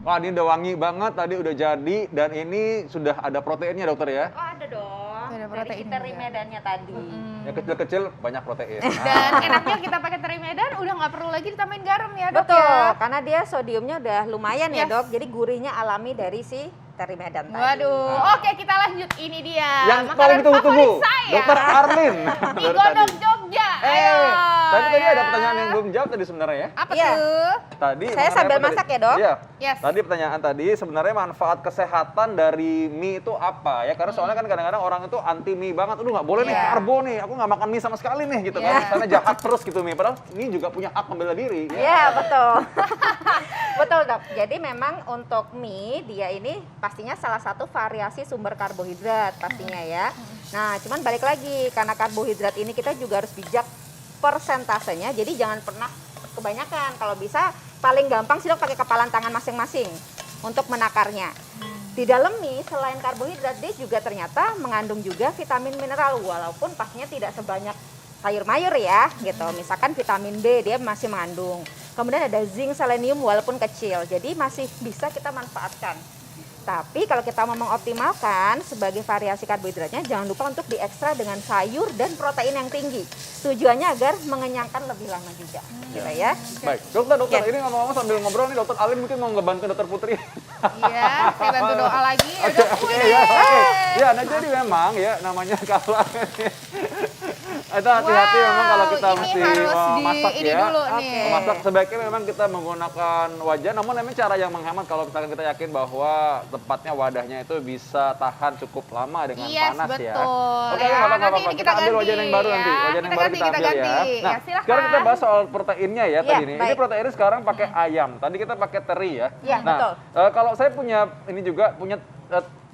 Wah, ini udah wangi banget, tadi udah jadi, dan ini sudah ada proteinnya dokter ya? Oh ada dong, Ada dari protein teri juga. medannya tadi. Yang kecil-kecil banyak protein. Dan enaknya kita pakai teri medan udah nggak perlu lagi ditambahin garam ya dok Betul, ya. karena dia sodiumnya udah lumayan ya Yes. dok, jadi gurihnya alami dari si teri medan tadi. Waduh, oke kita lanjut. Ini dia Yang makanan paling ditunggu-tunggu, favorit saya. dokter Arlin. Mie godok Jogja. Ayo. Tapi tadi ya. ada pertanyaan yang belum jawab tadi sebenarnya ya? Apa Iya. tuh? Tadi Saya mengenai sambil apa tadi? masak ya, Dok? Iya. Yes. Tadi pertanyaan tadi sebenarnya manfaat kesehatan dari mie itu apa ya? Karena soalnya kan kadang-kadang orang itu anti mie banget. Aduh nggak boleh nih Iya. karbo nih. Aku nggak makan mie sama sekali nih gitu kan. Iya. Karena jahat terus gitu mie. Padahal mie juga punya hak membela diri. Iya betul. Betul dok. Jadi memang untuk mie dia ini pastinya salah satu variasi sumber karbohidrat pastinya ya. Nah cuman balik lagi karena karbohidrat ini kita juga harus bijak persentasenya. Jadi jangan pernah kebanyakan. Kalau bisa paling gampang sih dok pakai kepalan tangan masing-masing untuk menakarnya. Di dalam mie selain karbohidrat dia juga ternyata mengandung juga vitamin mineral walaupun pastinya tidak sebanyak sayur mayur ya gitu. Misalkan vitamin B dia masih mengandung. Kemudian ada zinc, selenium walaupun kecil. Jadi masih bisa kita manfaatkan. Tapi kalau kita mau mengoptimalkan sebagai variasi karbohidratnya jangan lupa untuk diekstra dengan sayur dan protein yang tinggi. Tujuannya agar mengenyangkan lebih lama juga. Gitu ya. Baik, dokter, Ya. ini ngomong-ngomong sambil ngobrol nih, dokter Alin mungkin mau ngebantu dokter Putri. Iya, saya bantu doa lagi ya dok. Oke, ya, oke. Ya, nah jadi memang ya namanya kalau itu hati-hati memang kalau kita ini mesti harus masak ini ya. dulu Oke. nih. Memasak sebaiknya memang kita menggunakan wajan, namun memang cara yang menghemat kalau misalkan kita yakin bahwa tepatnya wadahnya itu bisa tahan cukup lama dengan Yes, panas ya. betul. Oke, Ya, nggak apa-apa, nanti ini kita ambil ganti wajan yang baru ya. nanti, wajan yang baru kita ambil ya. ganti. Nah, Ya, silakan. sekarang kita bahas soal proteinnya ya tadi nih. Ini baik. proteinnya sekarang pakai ayam. Tadi kita pakai teri ya. Iya, Nah, betul. kalau saya punya ini juga punya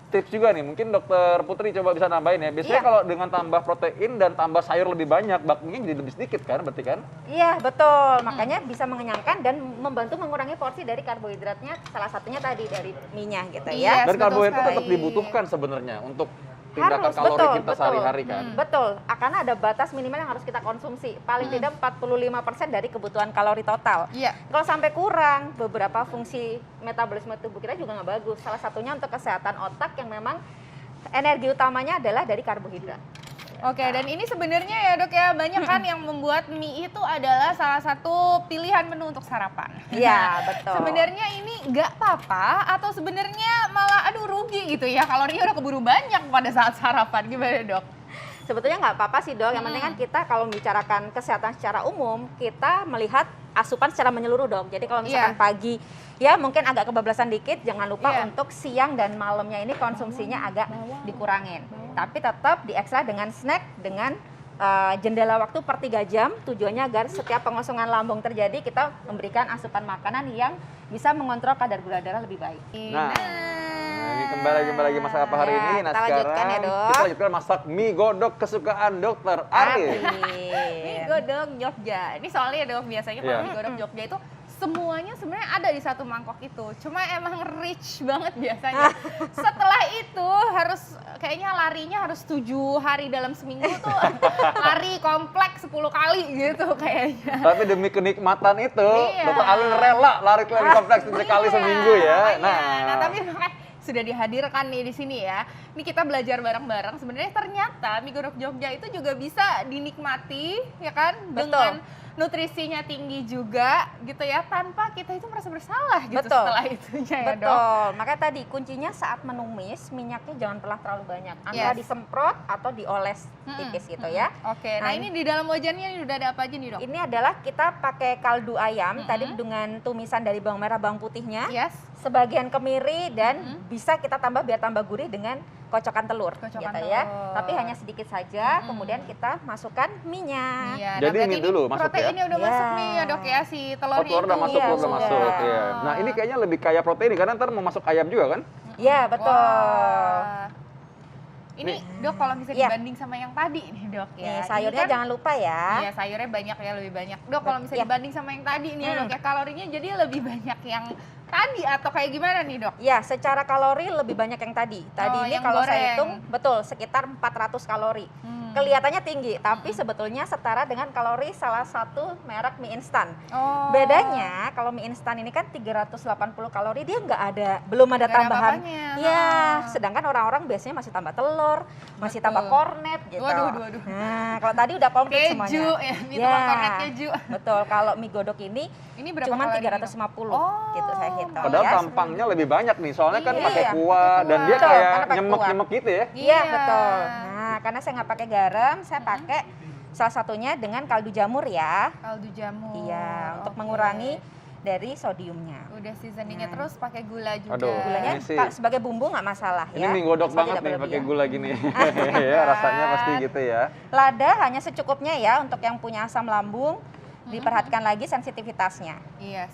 tips juga nih, mungkin dokter Putri coba bisa nambahin ya. Biasanya Iya. kalau dengan tambah protein dan tambah sayur lebih banyak, bakminya jadi lebih sedikit kan, berarti kan? Iya betul, makanya bisa mengenyangkan dan membantu mengurangi porsi dari karbohidratnya, salah satunya tadi dari minyak gitu Yes, ya. Dan betul karbohidrat tetap sekali. dibutuhkan sebenarnya untuk tindakan Harus, kalori betul, kita betul. sehari-hari kan. Betul, karena ada batas minimal yang harus kita konsumsi, paling tidak 45% dari kebutuhan kalori total. Iya. Kalau sampai kurang, beberapa fungsi metabolisme tubuh kita juga nggak bagus. Salah satunya untuk kesehatan otak yang memang energi utamanya adalah dari karbohidrat. Oke, dan ini sebenarnya ya dok ya, banyak kan yang membuat mie itu adalah salah satu pilihan menu untuk sarapan. Iya, betul. Sebenarnya ini nggak apa-apa atau sebenarnya malah aduh rugi gitu ya, kalorinya udah keburu banyak pada saat sarapan, gimana dok? Sebetulnya nggak apa-apa sih dok, yang penting kan kita kalau membicarakan kesehatan secara umum, kita melihat asupan secara menyeluruh dok. Jadi kalau misalkan Iya. pagi, ya mungkin agak kebablasan dikit, jangan lupa Iya. untuk siang dan malamnya ini konsumsinya agak dikurangin. Tapi tetap diekstra dengan snack, dengan jendela waktu per 3 jam, tujuannya agar setiap pengosongan lambung terjadi, kita memberikan asupan makanan yang bisa mengontrol kadar gula darah lebih baik. Nah, ini kembali lagi masak apa hari Ya, ini? Nah kita lanjutkan sekarang ya, Dok. kita lanjutkan masak mie godok kesukaan dokter Arlin. Mie godok Jogja. Ini soalnya ya dok, biasanya kalau Iya. mie godok Jogja itu semuanya sebenarnya ada di satu mangkok itu. Cuma emang rich banget biasanya. Setelah itu harus kayaknya larinya harus 7 hari dalam seminggu tuh lari kompleks 10 kali gitu kayaknya. Tapi demi kenikmatan itu, Iya. dokter Alin rela lari keliling kompleks 3 kali Iya, seminggu ya. makanya. Nah, tapi makanya sudah dihadirkan nih di sini ya. Ini kita belajar bareng-bareng. Sebenarnya ternyata mie godok Jogja itu juga bisa dinikmati, ya kan? Betul. Dengan nutrisinya tinggi juga, gitu ya, tanpa kita itu merasa bersalah gitu Betul. setelah itunya ya dok. Betul, makanya tadi kuncinya saat menumis minyaknya jangan pernah terlalu banyak, antara Yes. disemprot atau dioles tipis gitu ya. Oke, nah ini di dalam wajannya udah ada apa aja nih dok? Ini adalah kita pakai kaldu ayam Mm-mm. tadi dengan tumisan dari bawang merah, bawang putihnya, Yes. sebagian kemiri dan Mm-mm. bisa kita tambah biar tambah gurih dengan kocokan telur, Kocokan gitu ya. telur. Tapi hanya sedikit saja, Mm-mm. kemudian kita masukkan minyak. Iya, Jadi berarti ini dulu masuk ya? proteinnya udah Iya. masuk nih ya dok ya, si telurnya Oh, telur udah itu. masuk, Iya, telur udah sudah. masuk. Iya. Nah ini kayaknya leblebih kaya protein nih, karena ntar mau masuk ayam juga kan? Ya betul. Wah. Ini Dok kalau bisa Iya. dibanding sama yang tadi nih Dok ya. Nih, Ini sayurnya kan- jangan lupa ya. Iya sayurnya banyak ya, lebih banyak. Dok kalau bisa Iya. dibanding sama yang tadi nih Hmm. Dok ya, kalorinya jadi lebih banyak yang tadi atau kayak gimana nih Dok? Ya, secara kalori lebih banyak yang tadi. Tadi Oh, ini yang kalau saya goreng. hitung, betul, sekitar 400 kalori. Hmm. Kelihatannya tinggi, tapi sebetulnya setara dengan kalori salah satu merek mie instan. Oh. Bedanya, kalau mie instan ini kan 380 kalori, dia nggak ada, belum ada Nggak ada tambahan. apa-apanya. Ya, Oh. sedangkan orang-orang biasanya masih tambah telur, masih Betul. tambah kornet gitu. Waduh. Nah, kalau tadi udah komplit Keju semuanya. ya, ini tukang kornet keju. Betul, kalau mie godok ini Ini berapa cuman kalori, 350 Oh, gitu saya hitung. Padahal ya. tampangnya lebih banyak nih, soalnya kan Iya, pakai pakai kuah dan dia Betul, kayak karena pakai nyemek-nyemek gitu ya. Iya, Iya. betul. Nah, karena saya nggak pakai garam, saya pakai salah satunya dengan kaldu jamur ya. Kaldu jamur. Iya, untuk Oke. mengurangi dari sodiumnya. Udah seasoningnya Nah. terus pakai gula juga. Aduh, Gulanya Ini sih- sebagai bumbu nggak masalah Ini ya. mie godok asal banget tidak nih pakai berlebihan. gula gini. Ya, rasanya pasti gitu ya. Lada hanya secukupnya ya untuk yang punya asam lambung. Diperhatikan lagi sensitivitasnya. Iya.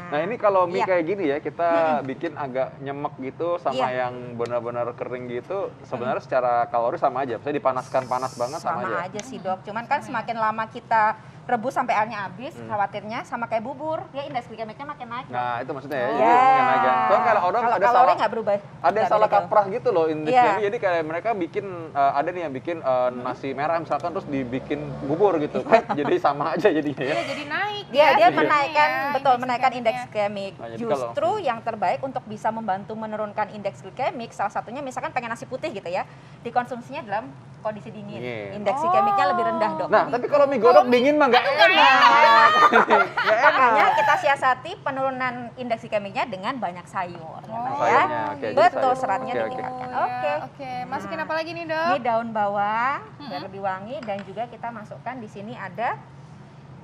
Nah ini kalau mie Iya. kayak gini ya, kita bikin agak nyemek gitu sama Iya. yang benar-benar kering gitu, sebenarnya secara kalori sama aja. Saya dipanaskan panas banget sama, Sama aja. aja sih dok, cuman kan semakin lama kita rebus sampai airnya habis, khawatirnya sama kayak bubur, ya indeks glikemiknya makin naik. Dok. Nah itu maksudnya ya, Oh. jadi mungkin aja. Soalnya kalau orang Kalau ada kalori salah, nggak berubah. ada yang nggak salah beda jauh. kaprah gitu loh indeksnya Iya. ini. Jadi kayak mereka bikin, ada nih yang bikin nasi merah misalkan terus dibikin bubur gitu. Kan jadi sama aja jadinya ya. Iya, jadi naik Dia ya. dia Iya. menaikkan Ya, betul menaikkan indeks glikemiknya. glikemik. Nah, jadi kalau- Justru yang terbaik untuk bisa membantu menurunkan indeks glikemik salah satunya misalkan pengen nasi putih gitu ya, dikonsumsinya dalam kondisi dingin. Dingin. Indeks glikemiknya lebih rendah, Dok. Nah tapi kalau mie godok dingin mah nggak enak. Nggak Makanya enak. kita siasati penurunan indeks glikemiknya dengan banyak sayur, ya, Pak, ya. sayurnya, oke, jadi Betul, sayur. seratnya Oke, oke. ditingkatkan. Oh, Oke. ya, Oke, masukin Nah. apa lagi nih, Ini Dok? daun bawang biar lebih wangi dan juga kita masukkan di sini ada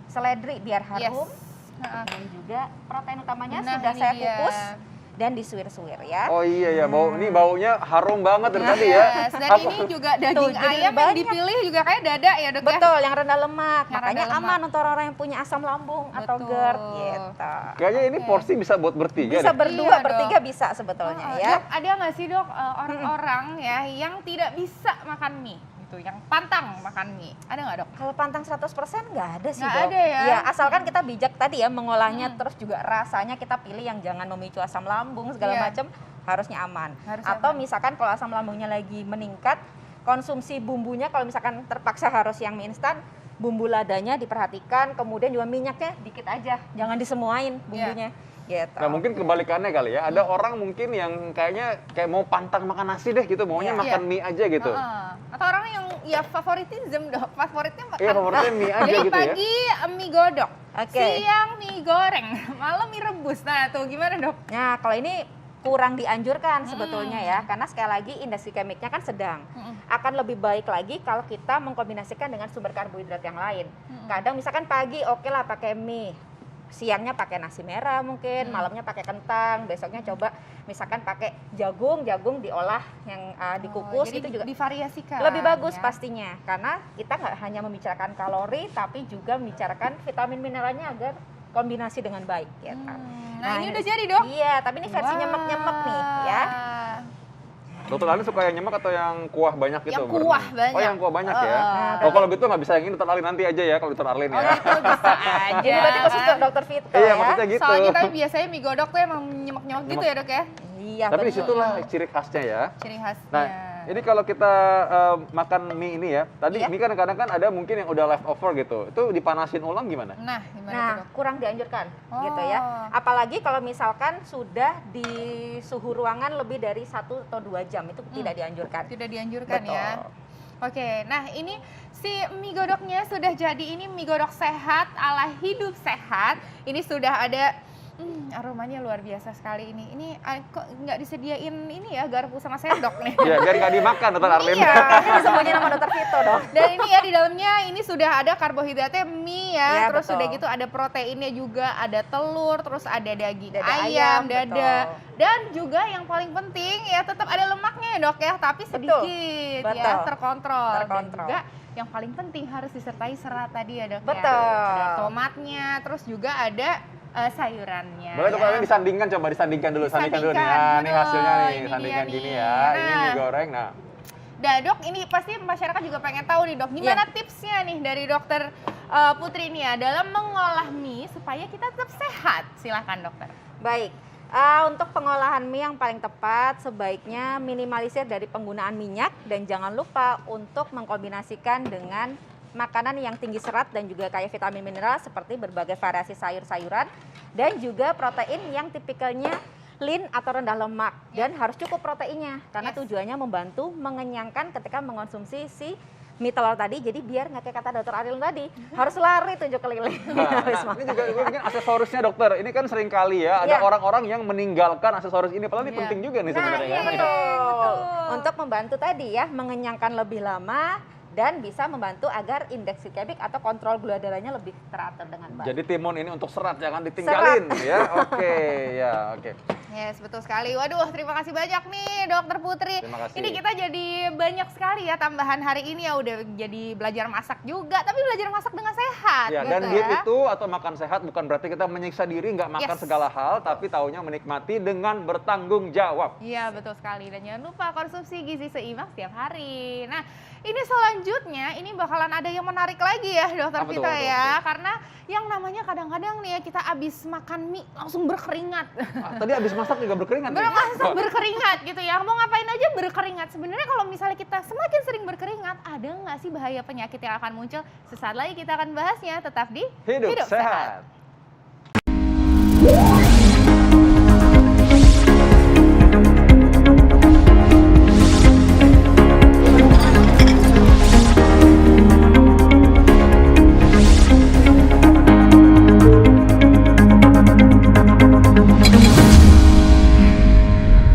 seledri biar harum. Heeh. Dan juga protein utamanya Nah, sudah ini saya dia. kukus dan disuir-suir ya. Oh iya ya, ini baunya harum banget dari tadi ya. Yes, dan Apa- ini juga daging Tuh, jadi ayam yang banyak. dipilih juga kayak dada ya, Dok ya? Betul, yang rendah lemak. Yang Makanya rendah lemak. aman untuk orang-orang yang punya asam lambung atau Betul. GERD gitu. Kayaknya ini Oke. porsi bisa buat bertiga Bisa deh. berdua, Iya, bertiga Dok. bisa sebetulnya Oh, ya. Dok, ada nggak sih Dok orang-orang ya yang tidak bisa makan mie gitu, yang pantang makan mie? Ada nggak Dok? Kalau pantang 100% nggak ada sih, Nggak Dok. ada ya? Iya, asalkan kita bijak tadi ya mengolahnya, terus juga rasanya kita pilih yang jangan memicu asam lambung segala Iya. macam, harusnya aman. Harus Atau aman. misalkan kalau asam lambungnya lagi meningkat, konsumsi bumbunya kalau misalkan terpaksa harus yang mie instan, bumbu ladanya diperhatikan, kemudian juga minyaknya dikit aja, jangan disemuain bumbunya. Gitu. Nah mungkin kebalikannya kali ya, ada orang mungkin yang kayaknya kayak mau pantang makan nasi deh gitu, maunya Iya. makan mie aja gitu. Heeh. Atau orang yang ya favoritism Dok, favoritnya makan. Iya favoritnya mie aja Jadi gitu ya. pagi mie godok, Oke. siang mie goreng, malam mie rebus. Nah tuh gimana Dok? Nah, kalau ini kurang dianjurkan sebetulnya ya, karena sekali lagi indeks glikemiknya kan sedang. Akan lebih baik lagi kalau kita mengkombinasikan dengan sumber karbohidrat yang lain. Kadang misalkan pagi oke lah pakai mie, siangnya pakai nasi merah mungkin, malamnya pakai kentang, besoknya coba misalkan pakai jagung diolah yang dikukus, Jadi itu juga divariasikan. lebih bagus ya. pastinya, karena kita nggak hanya membicarakan kalori tapi juga membicarakan vitamin mineralnya agar kombinasi dengan baik gitu. Nah, ini udah jadi Dok. Iya, tapi ini versi nyemek-nyemek nih ya. Dokter Alin suka yang nyemek atau yang kuah banyak gitu? Yang Bro? kuah banyak. Oh yang kuah banyak ya? Nah, Oh kalau gitu nggak bisa yang ini Dokter Alin nanti aja ya kalau Dokter Alin Oh ya. gitu bisa aja. Ini berarti khusus untuk dokter Vito Iya ya. maksudnya gitu. Soalnya tapi biasanya mie godok tuh emang nyemek-nyemek gitu ya Dok ya? Iya, Tapi betul. disitulah ciri khasnya ya. Ciri khasnya. Nah, ini kalau kita makan mie ini ya, tadi Iya. mie kan kadang-kadang kan ada mungkin yang udah leftover gitu. Itu dipanasin ulang gimana? Nah, gimana Nah, tuh Dok? kurang dianjurkan Oh. gitu ya. Apalagi kalau misalkan sudah di suhu ruangan lebih dari 1 atau 2 jam itu tidak dianjurkan. Tidak dianjurkan Betul. ya. Oke, nah ini si mie godoknya sudah jadi, ini mie godok sehat ala hidup sehat. Ini sudah ada aromanya luar biasa sekali ini. Ini kok nggak disediain ini ya garpu sama sendok nih. Ya, biar nggak dimakan Dokter Arlin. Iya. Ini disebutnya nama dokter Vito dong. Dan ini ya di dalamnya ini sudah ada karbohidratnya mie ya, Iya, terus betul. udah gitu ada proteinnya juga, ada telur, terus ada daging Dada ayam, ayam, dada, betul. dan juga yang paling penting ya tetap ada lemaknya ya Dok ya, tapi sedikit ya, betul. terkontrol. Dan Terkontrol. juga yang paling penting harus disertai serat tadi ya Dok ya. Betul. Ada tomatnya, terus juga ada sayurannya. Boleh Dokter ya. Alin disandingkan, coba disandingkan dulu, sandingkan dulu nih. Disandingkan, Nah, ini hasilnya nih, ini sandingkan dia gini nih. ya. Ini Nah. mie goreng. Nah, Nah dok, ini pasti masyarakat juga pengen tahu nih dok, gimana tipsnya nih dari dokter Putri ini ya dalam mengolah mie supaya kita tetap sehat? Silahkan dokter. Baik, untuk pengolahan mie yang paling tepat sebaiknya minimalisir dari penggunaan minyak dan jangan lupa untuk mengkombinasikan dengan makanan yang tinggi serat dan juga kaya vitamin mineral seperti berbagai variasi sayur-sayuran dan juga protein yang tipikalnya lean atau rendah lemak dan harus cukup proteinnya karena tujuannya membantu mengenyangkan ketika mengonsumsi si mie telur tadi, jadi biar nggak kayak kata dokter Ariel tadi harus lari tunjuk keliling. Nah, ini juga mungkin aksesorisnya dokter. Ini kan sering kali ya ada orang-orang yang meninggalkan aksesoris ini, padahal ini penting juga nih sebenarnya kan. Betul. Untuk membantu tadi ya mengenyangkan lebih lama dan bisa membantu agar indeks glikemik atau kontrol gula darahnya lebih teratur dengan baik. Jadi timun ini untuk serat, jangan ditinggalin ya. Oke, ya oke. Yes, betul sekali. Waduh, terima kasih banyak nih Dokter Putri. Terima kasih. Ini kita jadi banyak sekali ya tambahan hari ini ya, udah jadi belajar masak juga, tapi belajar masak dengan sehat. Ya, gitu dan diet ya. itu atau makan sehat bukan berarti kita menyiksa diri, nggak makan segala hal, tapi taunya menikmati dengan bertanggung jawab. Iya, betul sekali. Dan jangan lupa konsumsi gizi seimbang setiap hari. Nah, ini selanjutnya, ini bakalan ada yang menarik lagi ya dokter Apa tuh? Vita ya. Karena yang namanya kadang-kadang nih ya, kita abis makan mie langsung berkeringat. Tadi habis masak juga berkeringat nih. Langsung berkeringat gitu ya. Mau ngapain aja berkeringat. Sebenarnya kalau misalnya kita semakin sering berkeringat, ada nggak sih bahaya penyakit yang akan muncul? Sesaat lagi kita akan bahasnya. Tetap di Hidup sehat.